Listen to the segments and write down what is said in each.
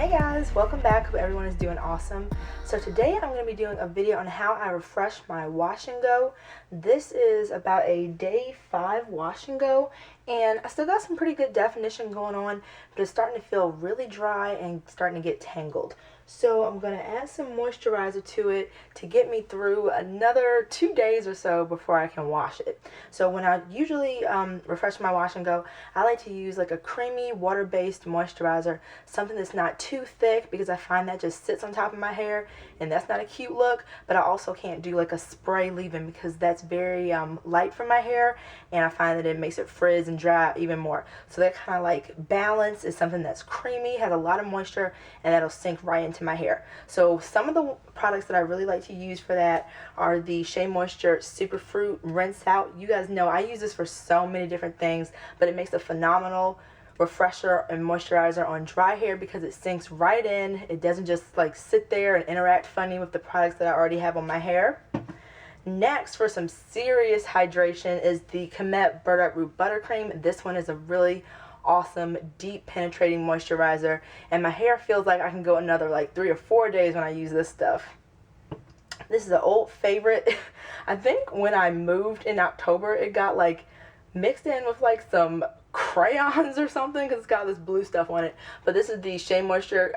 Hey guys, welcome back. Hope everyone is doing awesome. So today I'm going to be doing a video on how I refresh my wash and go. This is about a day 5 wash and go, and I still got some pretty good definition going on, but it's starting to feel really dry and starting to get tangled. So I'm going to add some moisturizer to it to get me through another 2 days or so before I can wash it. So when I usually refresh my wash and go, I like to use like a creamy water-based moisturizer, something that's not too thick, because I find that just sits on top of my hair and that's not a cute look. But I also can't do like a spray leave-in because that's very light for my hair, and I find that it makes it frizz and dry even more. So that kind of like balance is something that's creamy, has a lot of moisture, and that'll sink right into my hair. So some of the products that I really like to use for that are the Shea Moisture Superfruit Rinse Out. You guys know I use this for so many different things, but it makes a phenomenal refresher and moisturizer on dry hair because it sinks right in. It doesn't just like sit there and interact funny with the products that I already have on my hair. Next, for some serious hydration, is the Comet Burdock Root Buttercream. This one is a really awesome, deep penetrating moisturizer, and my hair feels like I can go another like 3 or 4 days when I use this stuff. This is an old favorite. I think when I moved in October, it got like mixed in with like some crayons or something because it's got this blue stuff on it. But this is the Shea Moisture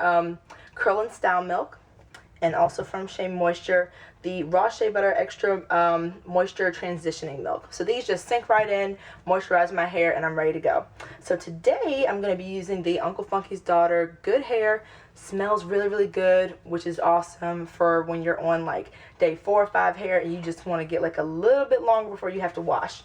Curl and Style Milk, and also from Shea Moisture, the Raw Shea Butter Extra Moisture Transitioning Milk. So these just sink right in, moisturize my hair, and I'm ready to go. So today I'm going to be using the Uncle Funky's Daughter Good Hair. Smells really, really good, which is awesome for when you're on like day 4 or 5 hair and you just want to get like a little bit longer before you have to wash.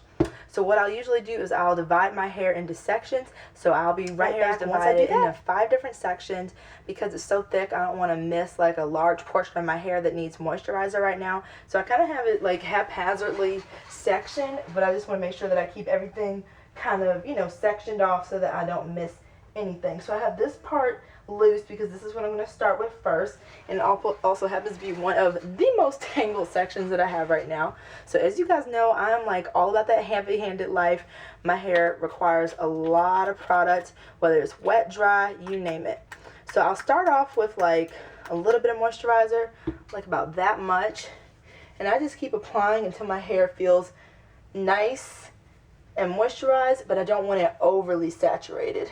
So what I'll usually do is I'll divide my hair into sections. So I'll be right back once I do that into 5 different sections. Because it's so thick, I don't want to miss like a large portion of my hair that needs moisturizer right now. So I kind of have it like haphazardly sectioned, but I just want to make sure that I keep everything kind of, you know, sectioned off so that I don't miss anything. So I have this part loose because this is what I'm going to start with first, and it also happens to be one of the most tangled sections that I have right now. So as you guys know, I'm like all about that heavy-handed life. My hair requires a lot of product, whether it's wet, dry, you name it. So I'll start off with like a little bit of moisturizer, like about that much, and I just keep applying until my hair feels nice and moisturized, but I don't want it overly saturated.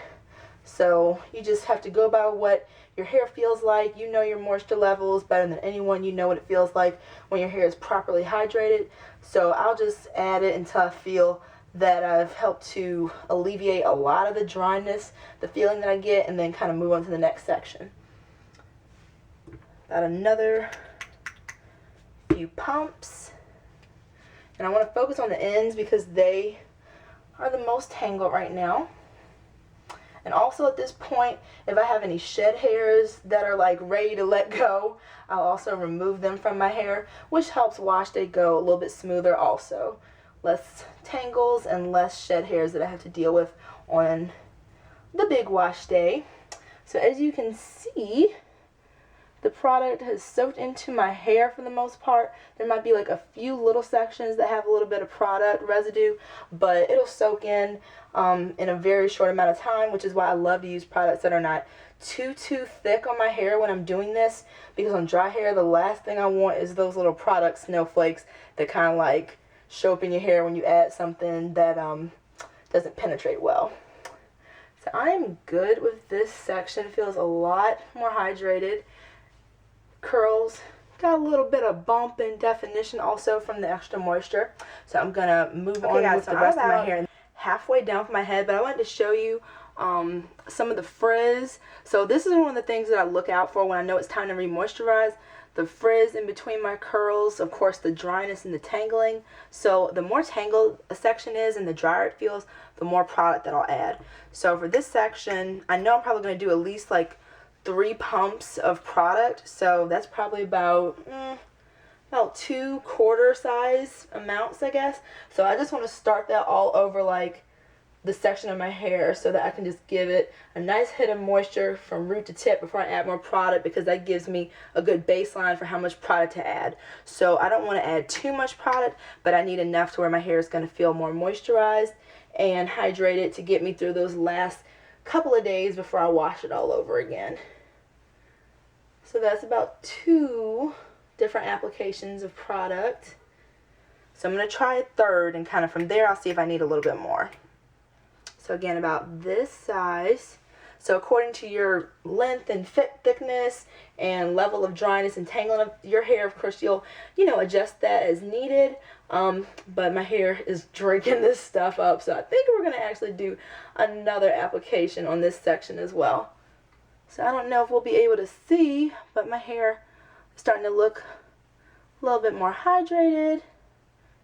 So you just have to go by what your hair feels like. You know your moisture levels better than anyone. You know what it feels like when your hair is properly hydrated. So I'll just add it until I feel that I've helped to alleviate a lot of the dryness, the feeling that I get, and then kind of move on to the next section. About another few pumps. And I want to focus on the ends because they are the most tangled right now. And also at this point, if I have any shed hairs that are like ready to let go, I'll also remove them from my hair, which helps wash day go a little bit smoother also. Less tangles and less shed hairs that I have to deal with on the big wash day. So as you can see, the product has soaked into my hair for the most part. There might be like a few little sections that have a little bit of product residue, but it'll soak in a very short amount of time, which is why I love to use products that are not too thick on my hair when I'm doing this, because on dry hair, the last thing I want is those little product snowflakes that kind of like show up in your hair when you add something that doesn't penetrate well. So I am good with this section. It feels a lot more hydrated. Curls, got a little bit of bump and definition also from the extra moisture. So I'm gonna move on with the rest of my hair. Halfway down from my head, but I wanted to show you some of the frizz. So this is one of the things that I look out for when I know it's time to re-moisturize. The frizz in between my curls, of course the dryness and the tangling. So the more tangled a section is and the drier it feels, the more product that I'll add. So for this section, I know I'm probably going to do at least like 3 pumps of product. So that's probably about 2 quarter size amounts, I guess. So I just want to start that all over like the section of my hair so that I can just give it a nice hit of moisture from root to tip before I add more product, because that gives me a good baseline for how much product to add. So I don't want to add too much product, but I need enough to where my hair is going to feel more moisturized and hydrated to get me through those last couple of days before I wash it all over again. So that's about 2 different applications of product. So I'm going to try a third, and kind of from there I'll see if I need a little bit more. So again, about this size. So according to your length and thickness and level of dryness and tangling of your hair, of course you'll, adjust that as needed. But my hair is drinking this stuff up, so I think we're going to actually do another application on this section as well. So I don't know if we'll be able to see, but my hair is starting to look a little bit more hydrated.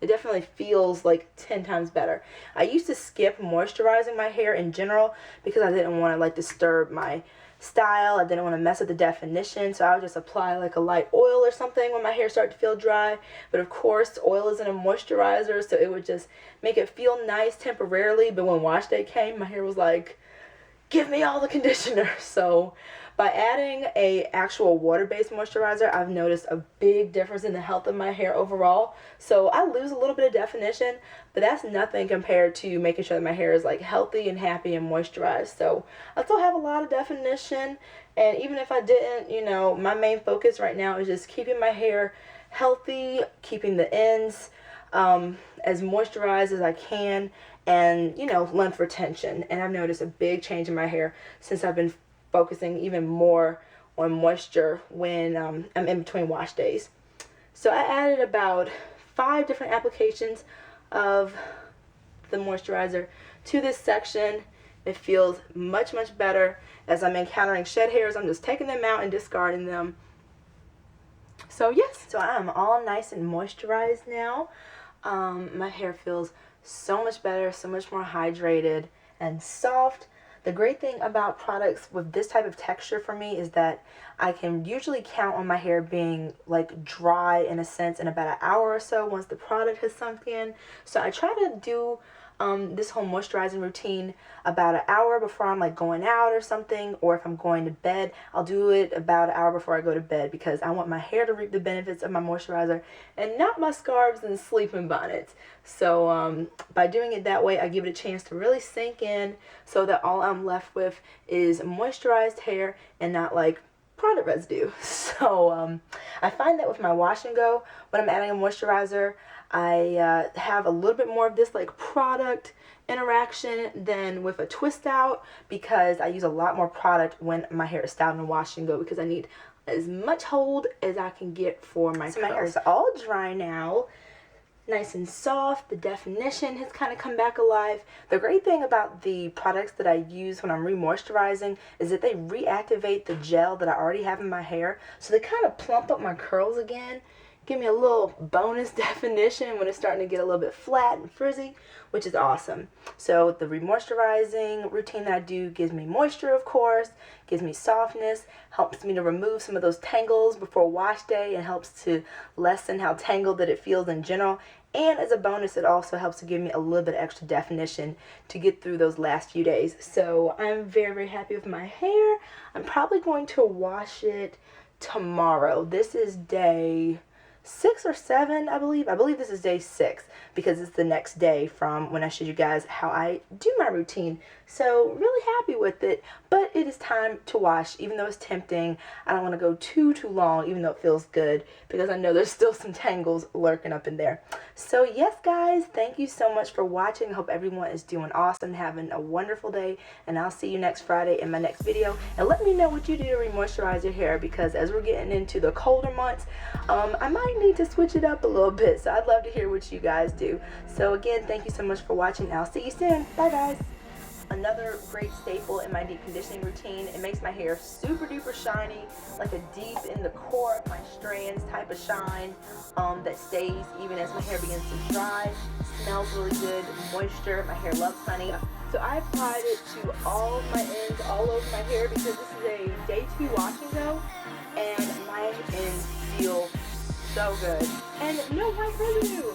It definitely feels like 10 times better. I used to skip moisturizing my hair in general because I didn't want to disturb my style. I didn't want to mess with the definition, so I would just apply like a light oil or something when my hair started to feel dry. But of course, oil isn't a moisturizer, so it would just make it feel nice temporarily. But when wash day came, my hair was like, give me all the conditioner. So by adding a actual water-based moisturizer, I've noticed a big difference in the health of my hair overall. So I lose a little bit of definition, but that's nothing compared to making sure that my hair is healthy and happy and moisturized. So I still have a lot of definition, and even if I didn't, my main focus right now is just keeping my hair healthy, keeping the ends as moisturized as I can, and length retention. And I've noticed a big change in my hair since I've been focusing even more on moisture when I'm in between wash days. So I added about 5 different applications of the moisturizer to this section. It feels much better. As I'm encountering shed hairs, I'm just taking them out and discarding them. So yes, so I'm all nice and moisturized now. My hair feels so much better, so much more hydrated and soft. The great thing about products with this type of texture for me is that I can usually count on my hair being dry in a sense in about an hour or so once the product has sunk in. So I try to do this whole moisturizing routine about an hour before I'm going out or something, or if I'm going to bed, I'll do it about an hour before I go to bed because I want my hair to reap the benefits of my moisturizer and not my scarves and sleeping bonnets. So by doing it that way, I give it a chance to really sink in so that all I'm left with is moisturized hair and not product residue. So I find that with my wash and go, when I'm adding a moisturizer, I have a little bit more of this product interaction than with a twist out, because I use a lot more product when my hair is styled in wash and go, because I need as much hold as I can get for my curls. My hair is all dry now, nice and soft. The definition has kind of come back alive. The great thing about the products that I use when I'm re-moisturizing is that they reactivate the gel that I already have in my hair, so they kind of plump up my curls again, give me a little bonus definition when it's starting to get a little bit flat and frizzy, which is awesome. So the re-moisturizing routine that I do gives me moisture, of course, gives me softness, helps me to remove some of those tangles before wash day, and helps to lessen how tangled that it feels in general. And as a bonus, it also helps to give me a little bit extra definition to get through those last few days. So I'm very happy with my hair. I'm probably going to wash it tomorrow. This is day 6 or 7, I believe. I believe this is day 6 because it's the next day from when I showed you guys how I do my routine. So really happy with it, but it is time to wash. Even though it's tempting, I don't want to go too long, even though it feels good, because I know there's still some tangles lurking up in there. So yes, guys, thank you so much for watching. I hope everyone is doing awesome, having a wonderful day, and I'll see you next Friday in my next video. And let me know what you do to re-moisturize your hair, because as we're getting into the colder months, I might need to switch it up a little bit. So I'd love to hear what you guys do. So again, thank you so much for watching. I'll see you soon. Bye, guys. Another great staple in my deep conditioning routine. It makes my hair super duper shiny, like a deep in the core of my strands type of shine that stays even as my hair begins to dry. Smells really good, moisture. My hair loves honey. So I applied it to all of my ends, all over my hair, because this is a day 2 wash and go, and my ends feel so good. And no white residue.